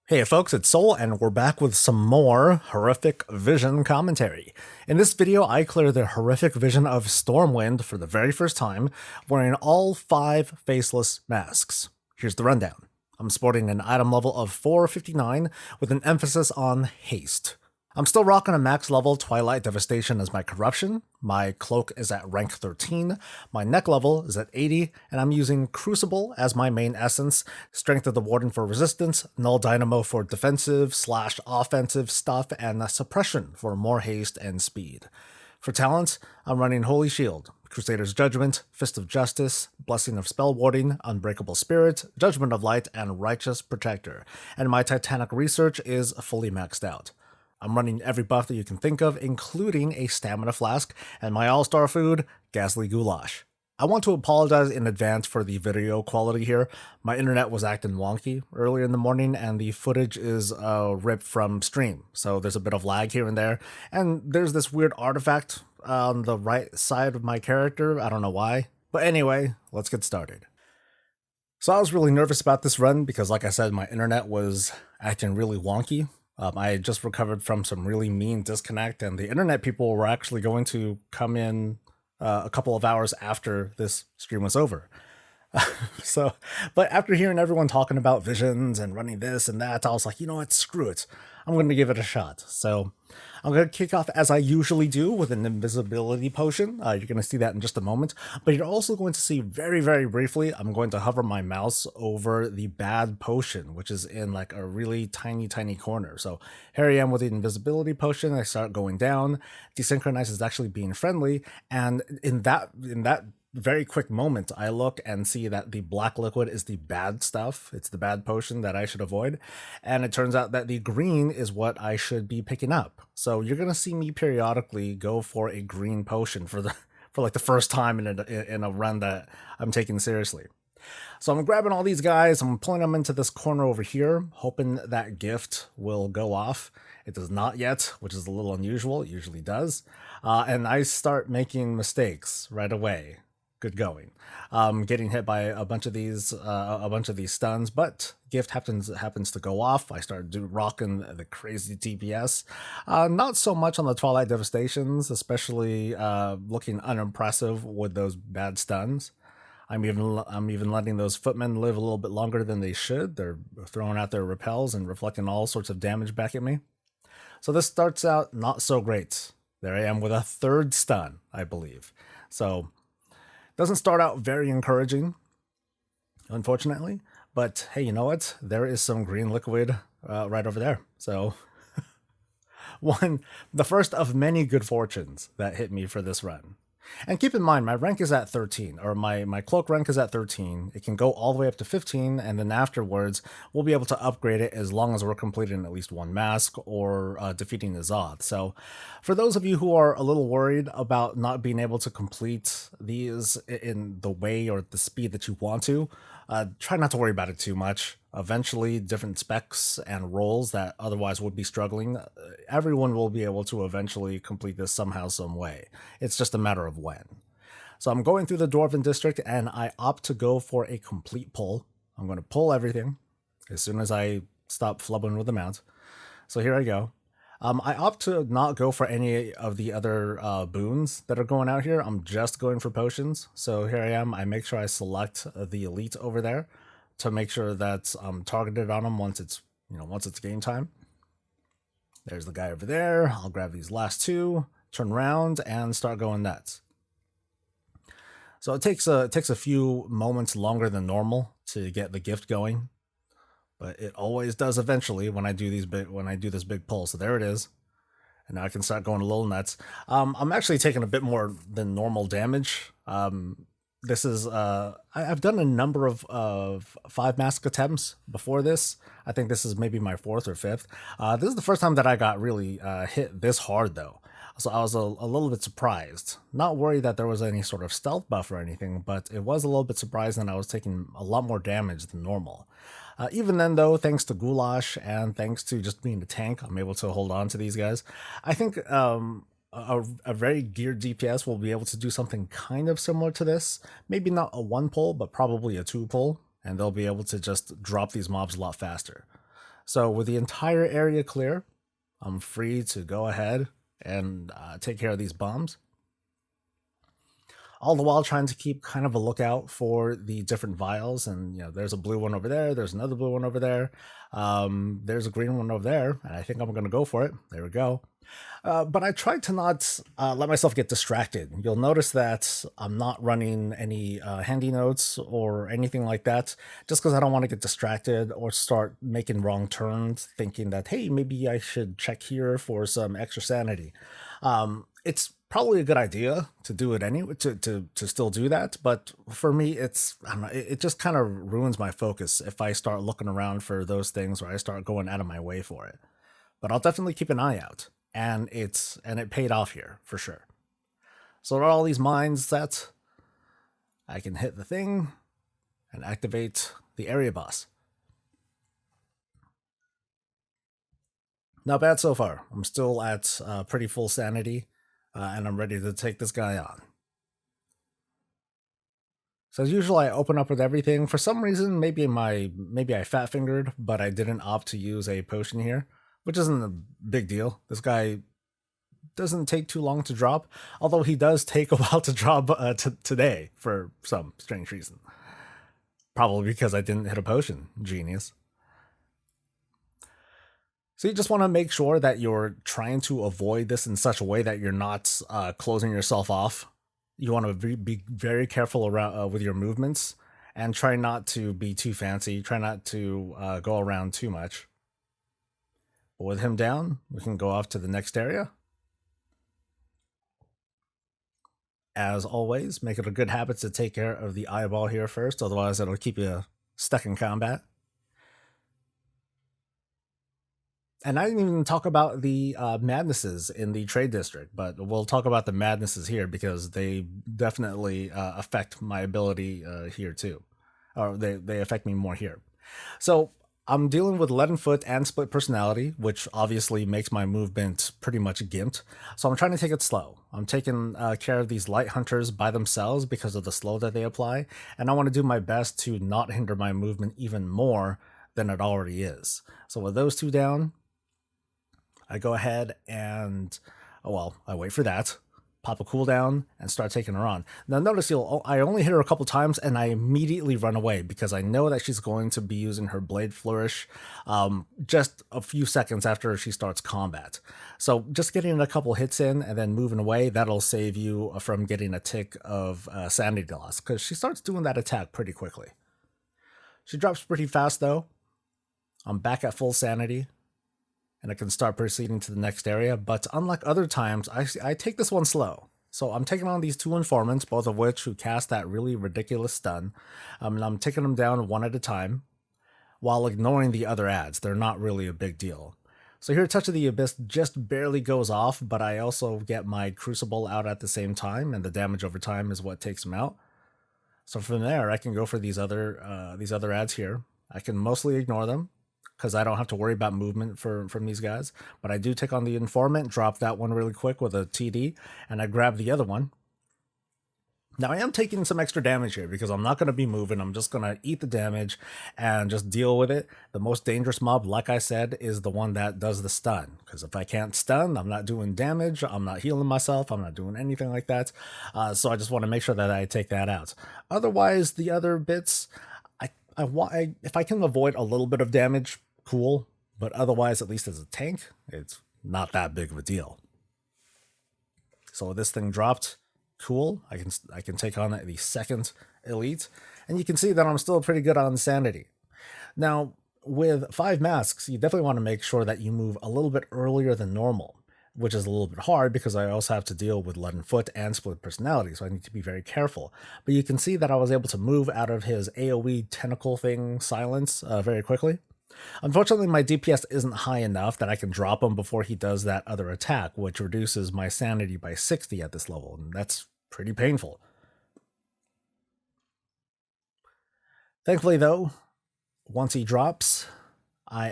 Hey folks, it's Soul, and we're back with some more Horrific Vision commentary. In this video, I clear the Horrific Vision of Stormwind for the very first time, wearing all 5 Faceless Masks. Here's the rundown. I'm sporting an item level of 459 with an emphasis on haste. I'm still rocking a max level Twilight Devastation as my corruption, my cloak is at rank 13, my neck level is at 80, and I'm using Crucible as my main essence, Strength of the Warden for resistance, Null Dynamo for defensive / offensive stuff, and Suppression for more haste and speed. For talents, I'm running Holy Shield, Crusader's Judgment, Fist of Justice, Blessing of Spell Warding, Unbreakable Spirit, Judgment of Light, and Righteous Protector, and my Titanic Research is fully maxed out. I'm running every buff that you can think of, including a stamina flask, and my all-star food, Ghastly Goulash. I want to apologize in advance for the video quality here. My internet was acting wonky earlier in the morning, and the footage is ripped from stream, so there's a bit of lag here and there. And there's this weird artifact on the right side of my character, I don't know why. But anyway, let's get started. So I was really nervous about this run because, like I said, my internet was acting really wonky. I had just recovered from some really mean disconnect, and the internet people were actually going to come in a couple of hours after this stream was over. But after hearing everyone talking about visions and running this and that, I was like, you know what, screw it. I'm going to give it a shot. So I'm going to kick off as I usually do with an invisibility potion. You're going to see that in just a moment. But you're also going to see very, very briefly, I'm going to hover my mouse over the bad potion, which is in like a really tiny, tiny corner. So here I am with the invisibility potion. I start going down. Desynchronize is actually being friendly. And in that very quick moment, I look and see that the black liquid is the bad stuff. It's the bad potion that I should avoid. And it turns out that the green is what I should be picking up. So you're going to see me periodically go for a green potion for like the first time in a run that I'm taking seriously. So I'm grabbing all these guys, I'm pulling them into this corner over here, hoping that gift will go off. It does not yet, which is a little unusual. It usually does. And I start making mistakes right away. Good going. Getting hit by a bunch of these stuns, but gift happens to go off. I start rocking the crazy DPS. Not so much on the Twilight Devastations, especially looking unimpressive with those bad stuns. I'm even letting those footmen live a little bit longer than they should. They're throwing out their repels and reflecting all sorts of damage back at me. So this starts out not so great. There I am with a third stun, I believe. So doesn't start out very encouraging, unfortunately, but hey, you know what? There is some green liquid right over there. So the first of many good fortunes that hit me for this run. And keep in mind, my rank is at 13, or my cloak rank is at 13. It can go all the way up to 15, and then afterwards, we'll be able to upgrade it as long as we're completing at least one mask or defeating Azeroth. So for those of you who are a little worried about not being able to complete these in the way or the speed that you want to, try not to worry about it too much. Eventually, different specs and roles that otherwise would be struggling, everyone will be able to eventually complete this somehow, some way. It's just a matter of when. So I'm going through the Dwarven District, and I opt to go for a complete pull. I'm going to pull everything as soon as I stop flubbing with the mount. So here I go. I opt to not go for any of the other boons that are going out here. I'm just going for potions. So here I am. I make sure I select the elite over there to make sure that I'm targeted on them once it's game time. There's the guy over there. I'll grab these last two, turn around, and start going nuts. So it takes a few moments longer than normal to get the gift going, but it always does eventually when I do this big pull. So there it is. And now I can start going a little nuts. I'm actually taking a bit more than normal damage. This is I've done a number of 5 mask attempts before this. I think this is maybe my 4th or 5th. This is the first time that I got really hit this hard though. So I was a little bit surprised. Not worried that there was any sort of stealth buff or anything, but it was a little bit surprising that I was taking a lot more damage than normal. Even then though, thanks to Goulash and thanks to just being a tank, I'm able to hold on to these guys. I think a very geared DPS will be able to do something kind of similar to this. Maybe not a 1 pull, but probably a 2 pull, and they'll be able to just drop these mobs a lot faster. So with the entire area clear, I'm free to go ahead and take care of these bombs. All the while trying to keep kind of a lookout for the different vials. And, there's a blue one over there. There's another blue one over there. There's a green one over there. And I think I'm going to go for it. There we go. But I tried to not let myself get distracted. You'll notice that I'm not running any handy notes or anything like that, just because I don't want to get distracted or start making wrong turns, thinking that, hey, maybe I should check here for some extra sanity. It's probably a good idea to do it anyway, to still do that. But for me, I don't know, it just kind of ruins my focus if I start looking around for those things or I start going out of my way for it. But I'll definitely keep an eye out. And it paid off here for sure. So all these mines set, I can hit the thing and activate the area boss. Not bad so far. I'm still at pretty full sanity, and I'm ready to take this guy on. So as usual, I open up with everything. For some reason, maybe I fat fingered, but I didn't opt to use a potion here, which isn't a big deal. This guy doesn't take too long to drop, although he does take a while to drop today for some strange reason. Probably because I didn't hit a potion. Genius. So you just want to make sure that you're trying to avoid this in such a way that you're not closing yourself off. You want to be very careful around with your movements and try not to be too fancy. Try not to go around too much. But with him down, we can go off to the next area. As always, make it a good habit to take care of the eyeball here first, otherwise it'll keep you stuck in combat. And I didn't even talk about the madnesses in the trade district, but we'll talk about the madnesses here because they definitely affect my ability here too. Or they affect me more here. So I'm dealing with leaden foot and split personality, which obviously makes my movement pretty much gimped. So I'm trying to take it slow. I'm taking care of these light hunters by themselves because of the slow that they apply. And I want to do my best to not hinder my movement even more than it already is. So with those two down, I go ahead and, I wait for that, pop a cooldown, and start taking her on. Now notice I only hit her a couple times, and I immediately run away because I know that she's going to be using her Blade Flourish just a few seconds after she starts combat. So just getting a couple hits in and then moving away, that'll save you from getting a tick of sanity loss, because she starts doing that attack pretty quickly. She drops pretty fast though. I'm back at full sanity, and I can start proceeding to the next area. But unlike other times, I take this one slow. So I'm taking on these two informants, both of which who cast that really ridiculous stun. And I'm taking them down one at a time while ignoring the other ads. They're not really a big deal. So here, Touch of the Abyss just barely goes off, but I also get my Crucible out at the same time, and the damage over time is what takes them out. So from there, I can go for these other ads here. I can mostly ignore them, because I don't have to worry about movement from these guys. But I do take on the informant, drop that one really quick with a TD, and I grab the other one. Now I am taking some extra damage here because I'm not going to be moving. I'm just going to eat the damage and just deal with it. The most dangerous mob, like I said, is the one that does the stun. Because if I can't stun, I'm not doing damage, I'm not healing myself, I'm not doing anything like that. So I just want to make sure that I take that out. Otherwise, the other bits, if I can avoid a little bit of damage, cool, but otherwise, at least as a tank, it's not that big of a deal. So this thing dropped, cool. I can take on the second elite, and you can see that I'm still pretty good on sanity. Now, with 5 masks, you definitely want to make sure that you move a little bit earlier than normal, which is a little bit hard because I also have to deal with leaden foot and split personality, so I need to be very careful. But you can see that I was able to move out of his AoE tentacle thing silence very quickly. Unfortunately, my DPS isn't high enough that I can drop him before he does that other attack, which reduces my sanity by 60 at this level, and that's pretty painful. Thankfully, though, once he drops, I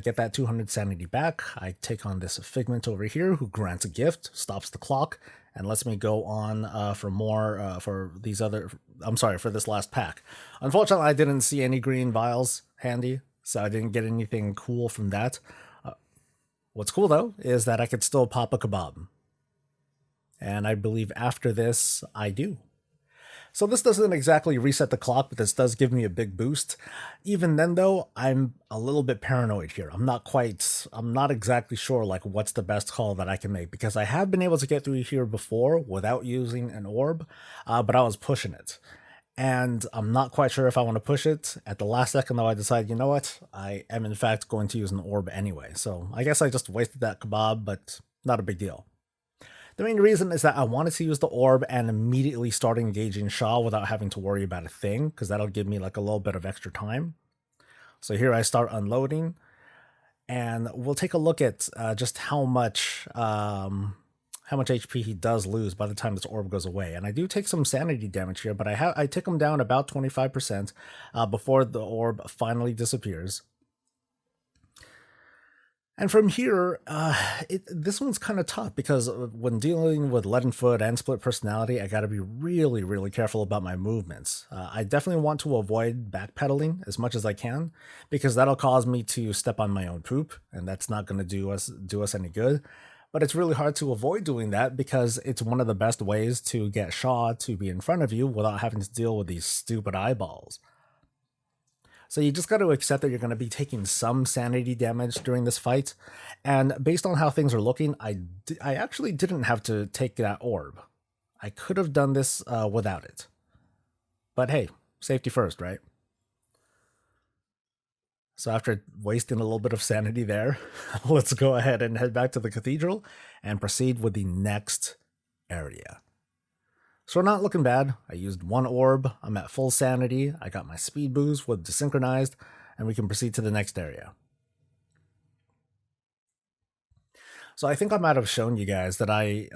get that 200 sanity back. I take on this Figment over here who grants a gift, stops the clock, and lets me go on for more for this last pack. Unfortunately, I didn't see any green vials handy, so I didn't get anything cool from that. What's cool though is that I could still pop a kebab. And I believe after this, I do. So this doesn't exactly reset the clock, but this does give me a big boost. Even then though, I'm a little bit paranoid here. I'm not exactly sure like what's the best call that I can make, because I have been able to get through here before without using an orb, but I was pushing it. And I'm not quite sure if I want to push it. At the last second though, I decided, you know what? I am in fact going to use an orb anyway. So I guess I just wasted that kebab, but not a big deal. The main reason is that I wanted to use the orb and immediately start engaging Shaw without having to worry about a thing, because that'll give me like a little bit of extra time. So here I start unloading, and we'll take a look at just how much HP he does lose by the time this orb goes away. And I do take some sanity damage here, but I take him down about 25% before the orb finally disappears. And from here, this one's kind of tough, because when dealing with Leadenfoot and Split Personality, I got to be really, really careful about my movements. I definitely want to avoid backpedaling as much as I can, because that'll cause me to step on my own poop, and that's not going to do us any good. But it's really hard to avoid doing that, because it's one of the best ways to get Shaw to be in front of you without having to deal with these stupid eyeballs. So you just got to accept that you're going to be taking some sanity damage during this fight. And based on how things are looking, I actually didn't have to take that orb. I could have done this without it. But hey, safety first, right? So after wasting a little bit of sanity there, let's go ahead and head back to the cathedral and proceed with the next area. So we're not looking bad. I used one orb, I'm at full sanity, I got my speed boost with desynchronized, and we can proceed to the next area. So I think I might have shown you guys that I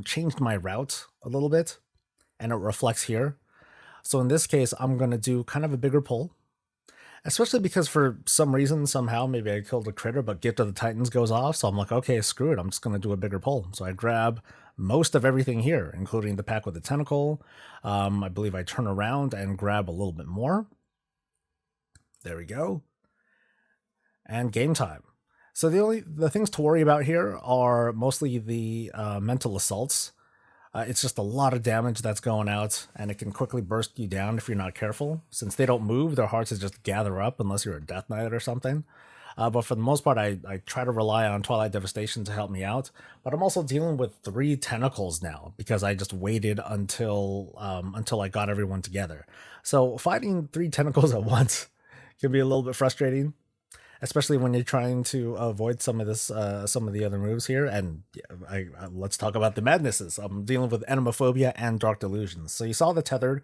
changed my route a little bit, and it reflects here. So in this case, I'm going to do kind of a bigger pull, especially because for some reason, somehow, maybe I killed a critter, but Gift of the Titans goes off, so I'm like, okay, screw it, I'm just going to do a bigger pull. So I grab most of everything here, including the pack with the tentacle. I believe I turn around and grab a little bit more. There we go. And game time. So the things to worry about here are mostly the mental assaults. It's just a lot of damage that's going out, and it can quickly burst you down if you're not careful. Since they don't move, their hearts just gather up unless you're a Death Knight or something. But for the most part, I try to rely on Twilight Devastation to help me out. But I'm also dealing with 3 tentacles now, because I just waited until I got everyone together. So fighting 3 tentacles at once can be a little bit frustrating, especially when you're trying to avoid some of the other moves here. And let's talk about the madnesses. I'm dealing with Enemaphobia and Dark Delusions. So you saw the tethered.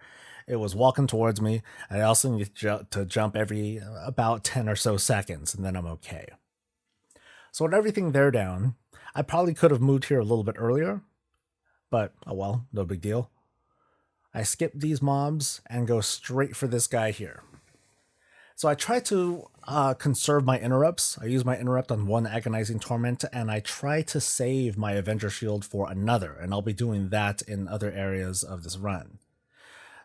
It was walking towards me, and I also need to jump every about 10 or so seconds, and then I'm okay. So with everything there down, I probably could have moved here a little bit earlier, but oh well, no big deal. I skip these mobs and go straight for this guy here. So I try to conserve my interrupts. I use my interrupt on one Agonizing Torment, and I try to save my Avenger Shield for another, and I'll be doing that in other areas of this run.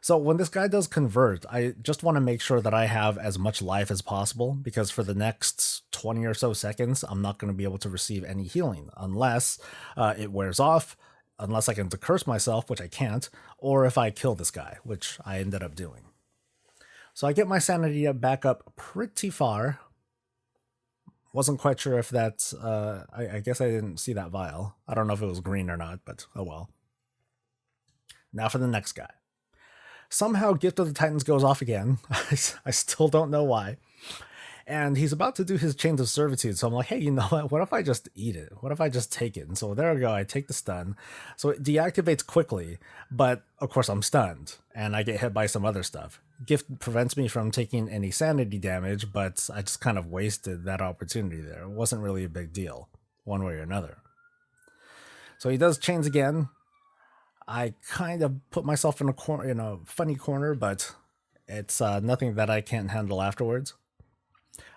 So when this guy does convert, I just want to make sure that I have as much life as possible, because for the next 20 or so seconds, I'm not going to be able to receive any healing unless it wears off, unless I can decurse myself, which I can't, or if I kill this guy, which I ended up doing. So I get my sanity back up pretty far. Wasn't quite sure if that's, I guess I didn't see that vial. I don't know if it was green or not, but oh well. Now for the next guy. Somehow Gift of the Titans goes off again. I still don't know why. And he's about to do his Chains of Servitude, so I'm like, hey, you know what if I just eat it? What if I just take it? And so there we go, I take the stun. So it deactivates quickly, but of course I'm stunned, and I get hit by some other stuff. Gift prevents me from taking any sanity damage, but I just kind of wasted that opportunity there. It wasn't really a big deal, one way or another. So he does Chains again. I kind of put myself in a funny corner, but it's nothing that I can't handle afterwards.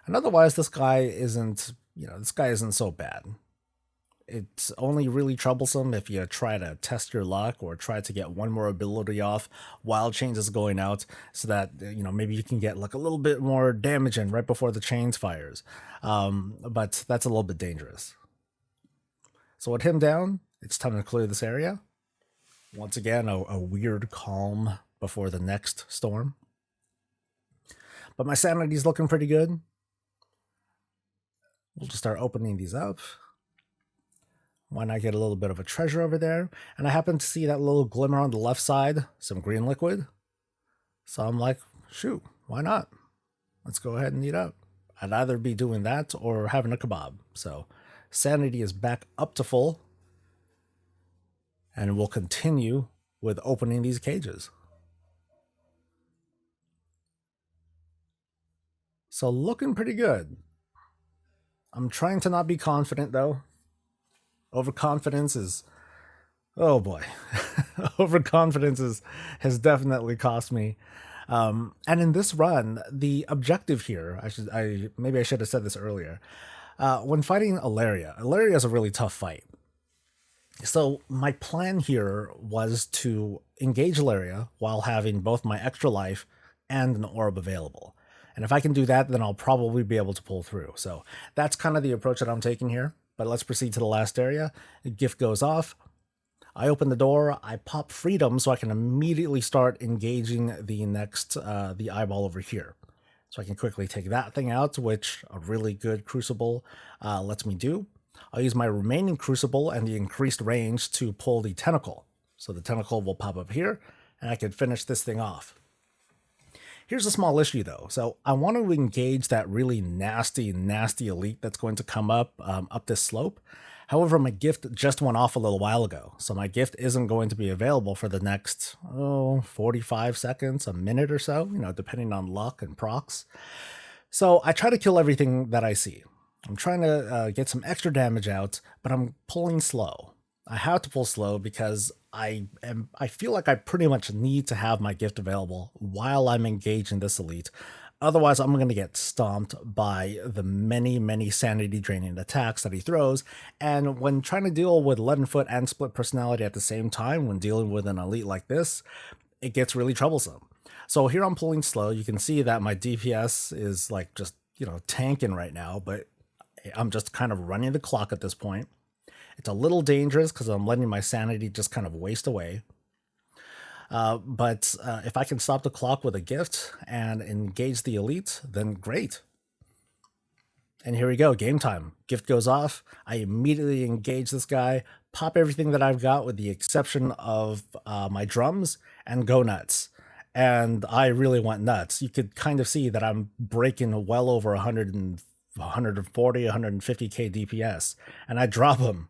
And otherwise, this guy isn't so bad. It's only really troublesome if you try to test your luck or try to get one more ability off while chains is going out, so that maybe you can get like a little bit more damage in right before the chains fires. But that's a little bit dangerous. So with him down, it's time to clear this area. Once again, a weird calm before the next storm. But my sanity's looking pretty good. We'll just start opening these up. Why not get a little bit of a treasure over there? And I happen to see that little glimmer on the left side, some green liquid. So I'm like, shoot, why not? Let's go ahead and eat up. I'd either be doing that or having a kebab. So sanity is back up to full. And we'll continue with opening these cages. So looking pretty good. I'm trying to not be confident though. Overconfidence is, oh boy, overconfidence has definitely cost me. And in this run, the objective here, maybe I should have said this earlier. When fighting Ilaria is a really tough fight. So my plan here was to engage Ilaria while having both my extra life and an orb available. And if I can do that, then I'll probably be able to pull through. So that's kind of the approach that I'm taking here. But let's proceed to the last area. A gift goes off. I open the door. I pop freedom so I can immediately start engaging the next, the eyeball over here. So I can quickly take that thing out, which a really good crucible lets me do. I'll use my remaining crucible and the increased range to pull the tentacle. So the tentacle will pop up here, and I can finish this thing off. Here's a small issue though. So I want to engage that really nasty elite that's going to come up this slope. However, my gift just went off a little while ago. So my gift isn't going to be available for the next 45 seconds, a minute or so, depending on luck and procs. So I try to kill everything that I see. I'm trying to get some extra damage out, but I'm pulling slow. I have to pull slow because I feel like I pretty much need to have my gift available while I'm engaging this elite. Otherwise, I'm going to get stomped by the many sanity draining attacks that he throws. And when trying to deal with Leadenfoot and Split Personality at the same time, when dealing with an elite like this, it gets really troublesome. So here I'm pulling slow. You can see that my DPS is like just, tanking right now, but I'm just kind of running the clock at this point. It's a little dangerous because I'm letting my sanity just kind of waste away. But if I can stop the clock with a gift and engage the elite, then great. And here we go, game time. Gift goes off. I immediately engage this guy, pop everything that I've got with the exception of my drums, and go nuts. And I really went nuts. You could kind of see that I'm breaking well over 140, 150k DPS, and I drop him.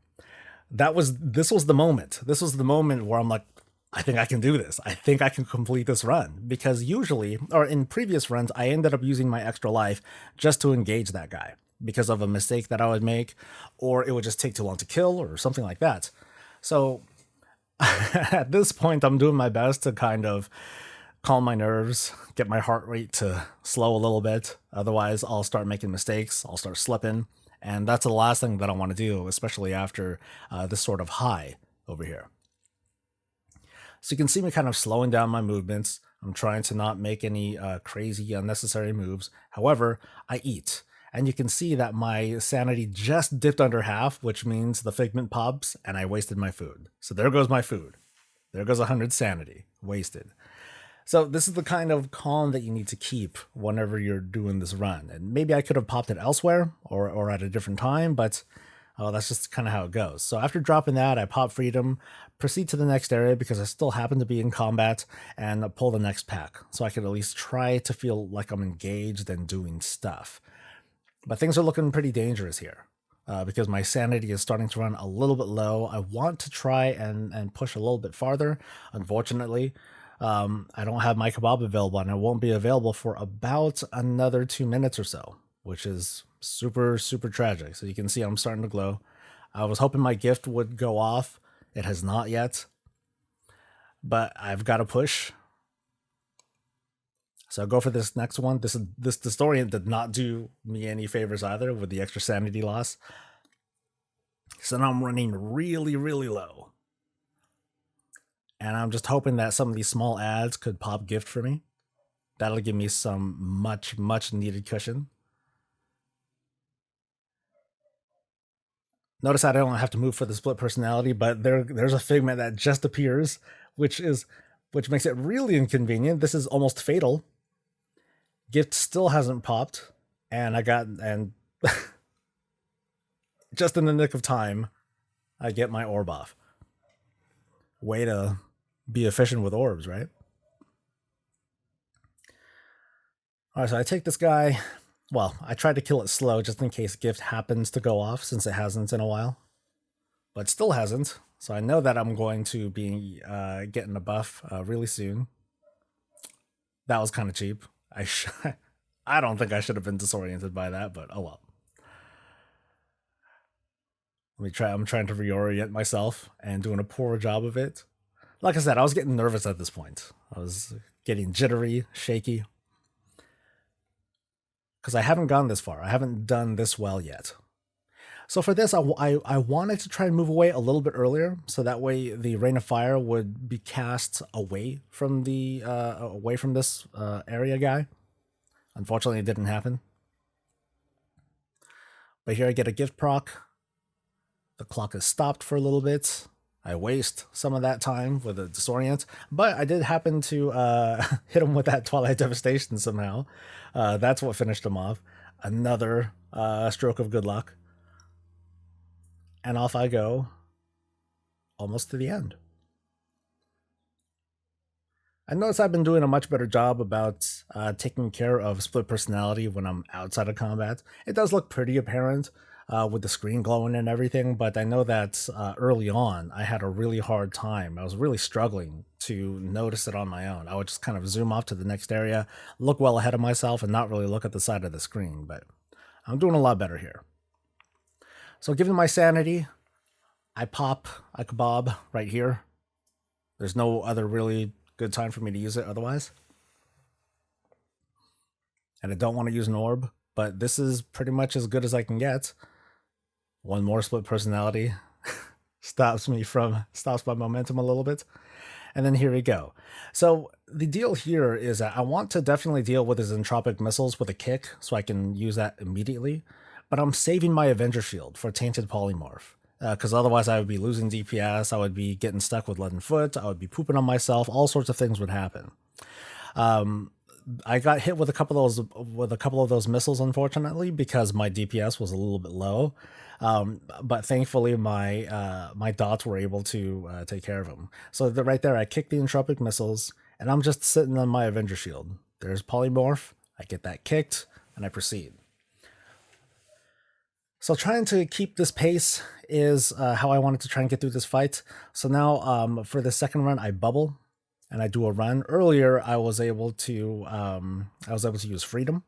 This was the moment. This was the moment where I'm like, I think I can do this. I think I can complete this run. Because usually, or in previous runs, I ended up using my extra life just to engage that guy because of a mistake that I would make, or it would just take too long to kill or something like that. So at this point, I'm doing my best to kind of calm my nerves, get my heart rate to slow a little bit. Otherwise, I'll start making mistakes. I'll start slipping. And that's the last thing that I want to do, especially after this sort of high over here. So you can see me kind of slowing down my movements. I'm trying to not make any crazy unnecessary moves. However, I eat. And you can see that my sanity just dipped under half, which means the figment pops and I wasted my food. So there goes my food. There goes 100 sanity wasted. So this is the kind of calm that you need to keep whenever you're doing this run. And maybe I could have popped it elsewhere or at a different time, but that's just kind of how it goes. So after dropping that, I pop freedom, proceed to the next area because I still happen to be in combat, and pull the next pack. So I could at least try to feel like I'm engaged and doing stuff. But things are looking pretty dangerous here. Because my sanity is starting to run a little bit low. I want to try and push a little bit farther. Unfortunately, I don't have my kebab available, and it won't be available for about another 2 minutes or so, which is super tragic. So you can see I'm starting to glow. I was hoping my gift would go off. It has not yet, but I've got to push. So I'll go for this next one. This historian did not do me any favors either with the extra sanity loss. So now I'm running really, really low. And I'm just hoping that some of these small ads could pop gift for me. That'll give me some much, much needed cushion. Notice I don't have to move for the split personality, but there's a figment that just appears, which makes it really inconvenient. This is almost fatal. Gift still hasn't popped, and just in the nick of time, I get my orb off. Way to be efficient with orbs, right? Alright, so I take this guy. Well, I tried to kill it slow just in case gift happens to go off, since it hasn't in a while. But still hasn't, so I know that I'm going to be getting a buff really soon. That was kind of cheap. I don't think I should have been disoriented by that, but oh well. Let me try. I'm trying to reorient myself and doing a poor job of it. Like I said, I was getting nervous at this point. I was getting jittery, shaky. Because I haven't gone this far. I haven't done this well yet. So for this, I wanted to try and move away a little bit earlier, so that way the Rain of Fire would be cast away from this area guy. Unfortunately, it didn't happen. But here I get a gift proc. The clock is stopped for a little bit. I waste some of that time with a disorient, but I did happen to hit him with that Twilight Devastation somehow. That's what finished him off. Another stroke of good luck. And off I go, almost to the end. I notice I've been doing a much better job about taking care of split personality when I'm outside of combat. It does look pretty apparent with the screen glowing and everything, but I know that early on I had a really hard time. I was really struggling to notice it on my own. I would just kind of zoom off to the next area, look well ahead of myself, and not really look at the side of the screen, but I'm doing a lot better here. So given my sanity, I pop a kebab right here. There's no other really good time for me to use it otherwise. And I don't want to use an orb, but this is pretty much as good as I can get. One more split personality stops my momentum a little bit. And then here we go. So the deal here is that I want to definitely deal with his entropic missiles with a kick so I can use that immediately. But I'm saving my Avenger Shield for Tainted Polymorph. Because otherwise I would be losing DPS, I would be getting stuck with leaden foot, I would be pooping on myself, all sorts of things would happen. I got hit with a couple of those missiles, unfortunately, because my DPS was a little bit low. But thankfully my dots were able to take care of them. So right there, I kicked the entropic missiles, and I'm just sitting on my Avenger Shield. There's Polymorph, I get that kicked, and I proceed. So trying to keep this pace is how I wanted to try and get through this fight. So now for the second run, I bubble and I do a run. Earlier, I was able to use Freedom,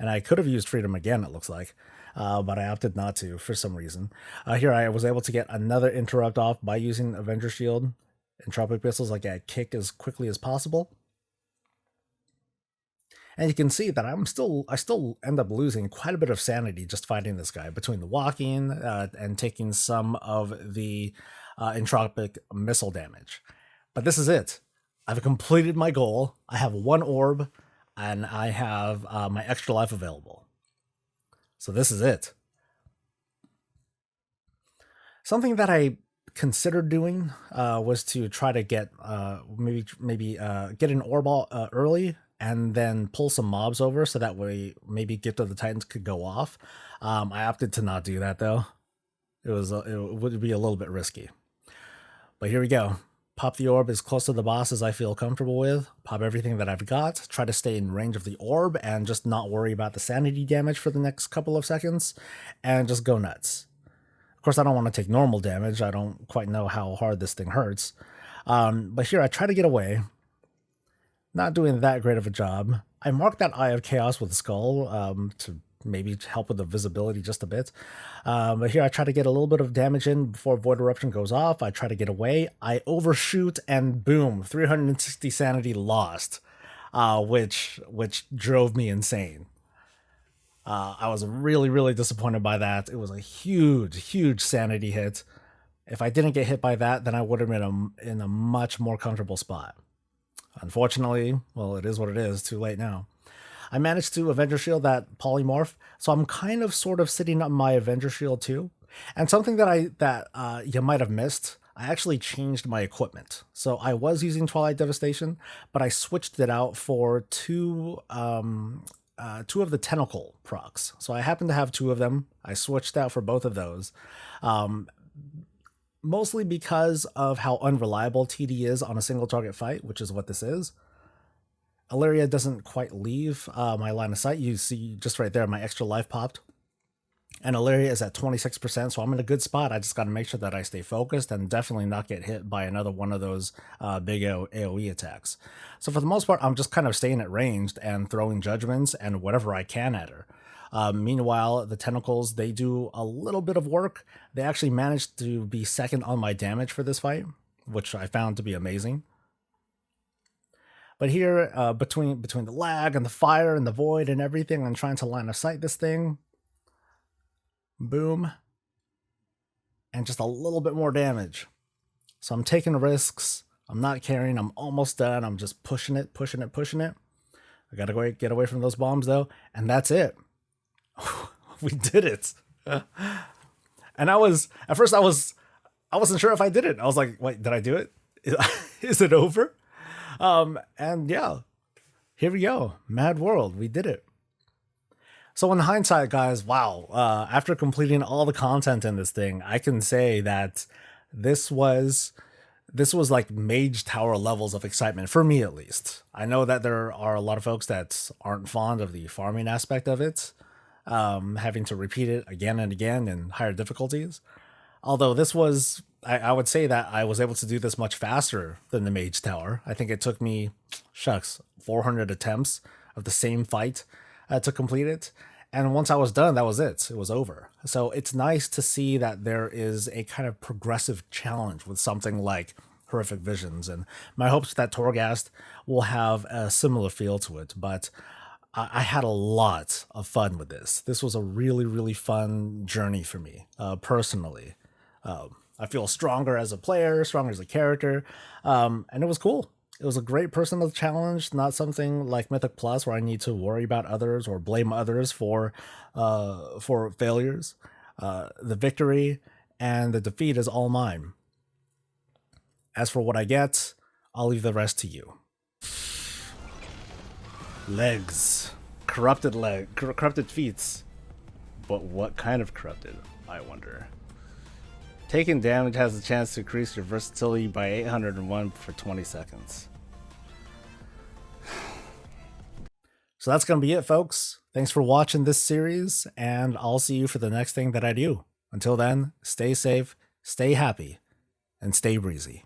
and I could have used Freedom again, it looks like, but I opted not to for some reason. Here I was able to get another interrupt off by using Avenger Shield. Entropic missiles, like I kick as quickly as possible. And you can see that I still end up losing quite a bit of sanity just fighting this guy between the walking and taking some of the entropic missile damage. But this is it. I've completed my goal. I have one orb, and I have my extra life available. So this is it. Something that I considered doing was to try to get maybe get an orb early, and then pull some mobs over so that way maybe Gift of the Titans could go off. I opted to not do that though. It would be a little bit risky. But here we go. Pop the orb as close to the boss as I feel comfortable with. Pop everything that I've got. Try to stay in range of the orb and just not worry about the sanity damage for the next couple of seconds. And just go nuts. Of course, I don't want to take normal damage. I don't quite know how hard this thing hurts. But here I try to get away. Not doing that great of a job. I marked that Eye of Chaos with a skull to maybe help with the visibility just a bit. But here I try to get a little bit of damage in before Void Eruption goes off. I try to get away. I overshoot, and boom, 360 sanity lost, which drove me insane. I was really, really disappointed by that. It was a huge, huge sanity hit. If I didn't get hit by that, then I would have been in a much more comfortable spot. Unfortunately, well, it is what it is. Too late now. I managed to Avenger Shield that polymorph, so I'm kind of sort of sitting on my Avenger Shield too. And something that you might have missed, I actually changed my equipment. So I was using Twilight Devastation, but I switched it out for two of the tentacle procs. So I happen to have two of them. I switched out for both of those. Mostly because of how unreliable TD is on a single target fight, which is what this is. Illyria doesn't quite leave my line of sight. You see just right there, my extra life popped. And Illyria is at 26%, so I'm in a good spot. I just got to make sure that I stay focused and definitely not get hit by another one of those big AoE attacks. So for the most part, I'm just kind of staying at ranged and throwing judgments and whatever I can at her. Meanwhile, the tentacles, they do a little bit of work. They actually managed to be second on my damage for this fight, which I found to be amazing. But here, between the lag and the fire and the void and everything, I'm trying to line of sight this thing. Boom. And just a little bit more damage. So I'm taking risks. I'm not carrying. I'm almost done. I'm just pushing it. I gotta go get away from those bombs though. And that's it. We did it. And at first I wasn't sure if I did it. I was like, wait, did I do it? Is it over? And yeah, here we go. Mad world. We did it. So in hindsight, guys, wow. After completing all the content in this thing, I can say that this was like Mage Tower levels of excitement, for me at least. I know that there are a lot of folks that aren't fond of the farming aspect of it, having to repeat it again and again in higher difficulties. Although this was, I would say that I was able to do this much faster than the Mage Tower. I think it took me, 400 attempts of the same fight to complete it. And once I was done, that was it. It was over. So it's nice to see that there is a kind of progressive challenge with something like Horrific Visions. And my hopes that Torghast will have a similar feel to it. But I had a lot of fun with this. This was a really, really fun journey for me, personally. I feel stronger as a player, stronger as a character, and it was cool. It was a great personal challenge, not something like Mythic Plus where I need to worry about others or blame others for failures. The victory and the defeat is all mine. As for what I get, I'll leave the rest to you. Legs. Corrupted feats. But what kind of corrupted, I wonder. Taking damage has a chance to increase your versatility by 801 for 20 seconds. So that's going to be it, folks. Thanks for watching this series, and I'll see you for the next thing that I do. Until then, stay safe, stay happy, and stay breezy.